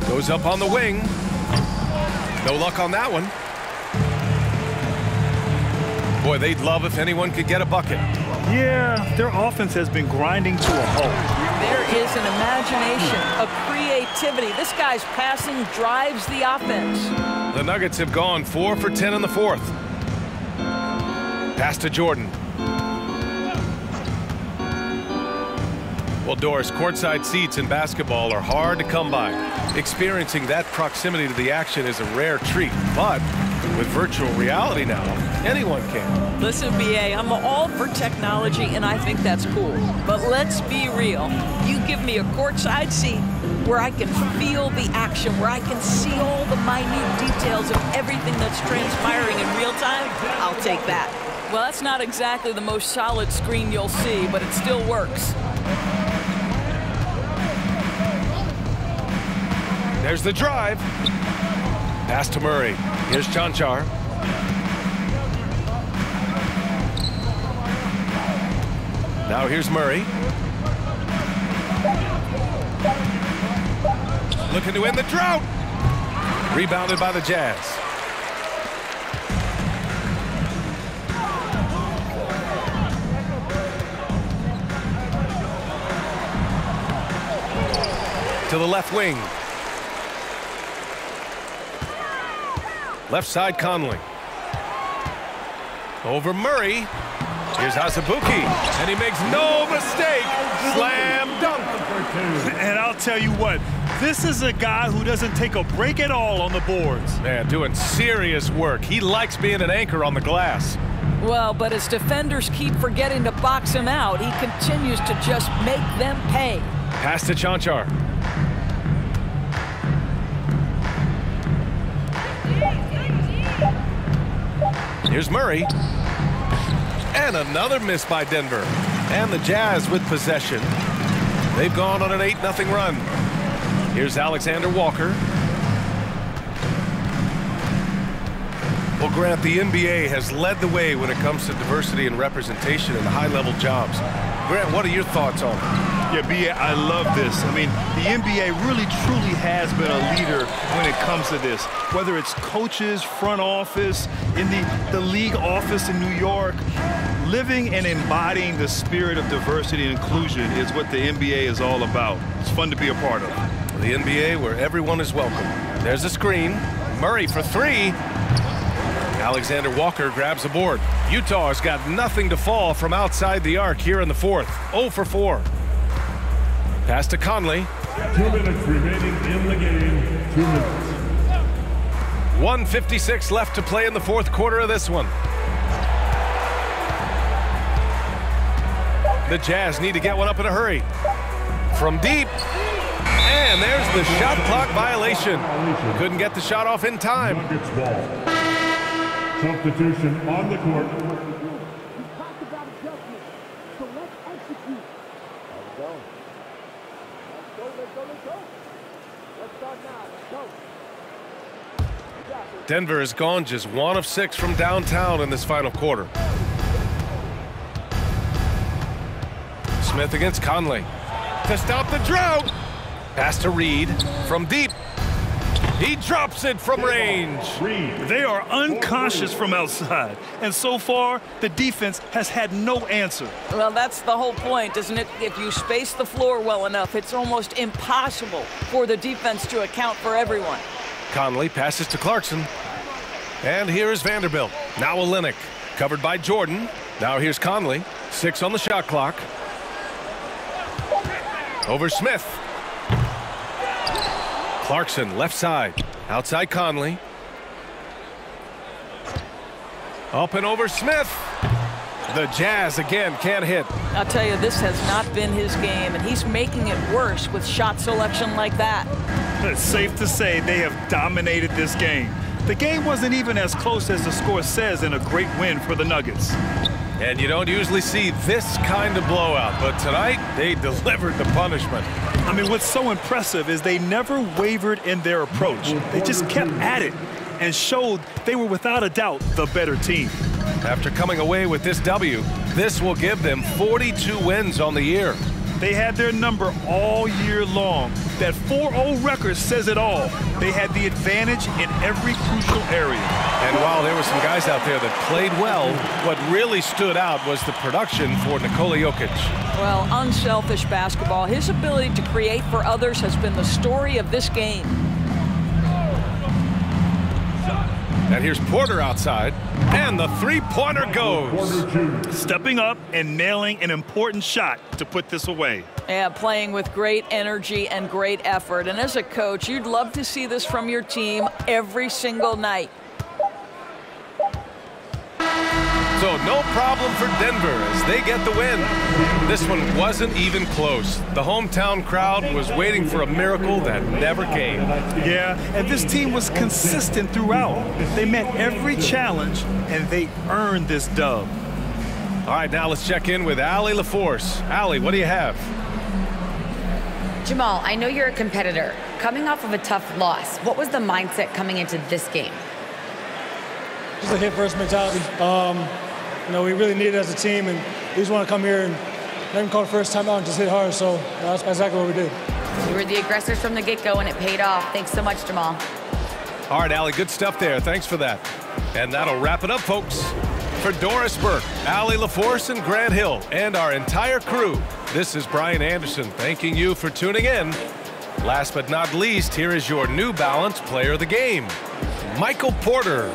Goes up on the wing. No luck on that one. Boy, they'd love if anyone could get a bucket. Yeah, their offense has been grinding to a halt. There is an imagination, a creativity. This guy's passing drives the offense. The Nuggets have gone 4 for 10 in the fourth. Pass to Jordan. Well, Doris, courtside seats in basketball are hard to come by. Experiencing that proximity to the action is a rare treat, but with virtual reality now, anyone can. Listen, BA, I'm all for technology, and I think that's cool. But let's be real. You give me a courtside seat where I can feel the action, where I can see all the minute details of everything that's transpiring in real time, I'll take that. Well, that's not exactly the most solid screen you'll see, but it still works. There's the drive. Pass to Murray. Here's Chanchar. Now here's Murray. Looking to end the drought. Rebounded by the Jazz. To the left wing. Left side, Conley. Over Murray. Here's Azubuike, and he makes no mistake. Slam dunk. And I'll tell you what, this is a guy who doesn't take a break at all on the boards. Man, doing serious work. He likes being an anchor on the glass. Well, but as defenders keep forgetting to box him out, he continues to just make them pay. Pass to Chanchar. Here's Murray. And another miss by Denver. And the Jazz with possession. They've gone on an 8-0 run. Here's Alexander Walker. Well, Grant, the NBA has led the way when it comes to diversity and representation in high-level jobs. Grant, what are your thoughts on it? Yeah, B.A., I love this. I mean, the NBA really, truly has been a leader when it comes to this. Whether it's coaches, front office, in the league office in New York, living and embodying the spirit of diversity and inclusion is what the NBA is all about. It's fun to be a part of. The NBA where everyone is welcome. There's a screen. Murray for 3. Alexander Walker grabs the board. Utah has got nothing to fall from outside the arc here in the fourth. 0 for 4. Pass to Conley. 2 minutes remaining in the game. 2 minutes. 1:56 left to play in the fourth quarter of this one. The Jazz need to get one up in a hurry. From deep. And there's the shot clock violation. Couldn't get the shot off in time. Nuggets ball. Substitution on the court. Denver has gone just 1 of 6 from downtown in this final quarter. Smith against Conley. To stop the drought. Pass to Reed from deep. He drops it from range. They are unconscious from outside. And so far, the defense has had no answer. Well, that's the whole point, isn't it? If you space the floor well enough, it's almost impossible for the defense to account for everyone. Conley passes to Clarkson. And here is Vanderbilt. Now Olynyk. Covered by Jordan. Now here's Conley. 6 on the shot clock. Over Smith. Clarkson, left side. Outside Conley. Up and over Smith. The Jazz again can't hit. I'll tell you, this has not been his game, and he's making it worse with shot selection like that. It's safe to say they have dominated this game. The game wasn't even as close as the score says in a great win for the Nuggets. And you don't usually see this kind of blowout, but tonight they delivered the punishment. I mean, what's so impressive is they never wavered in their approach. They just kept at it and showed they were without a doubt the better team. After coming away with this W, this will give them 42 wins on the year. They had their number all year long. That 4-0 record says it all. They had the advantage in every crucial area. And while there were some guys out there that played well, what really stood out was the production for Nikola Jokic. Well, unselfish basketball. His ability to create for others has been the story of this game. And here's Porter outside, and the three-pointer goes. Stepping up and nailing an important shot to put this away. Yeah, playing with great energy and great effort. And as a coach, you'd love to see this from your team every single night. So no problem for Denver as they get the win. This one wasn't even close. The hometown crowd was waiting for a miracle that never came. Yeah, and this team was consistent throughout. They met every challenge, and they earned this dub. All right, now let's check in with Allie LaForce. Allie, what do you have? Jamal, I know you're a competitor. Coming off of a tough loss, what was the mindset coming into this game? Just a hit-first mentality. You know, we really need it as a team, and we just want to come here and not even call the first time out and just hit hard. So that's exactly what we did. You were the aggressors from the get-go, and it paid off. Thanks so much, Jamal. All right, Allie, good stuff there. Thanks for that. And that'll wrap it up, folks. For Doris Burke, Allie LaForce, and Grant Hill, and our entire crew, this is Brian Anderson thanking you for tuning in. Last but not least, here is your New Balance Player of the Game, Michael Porter.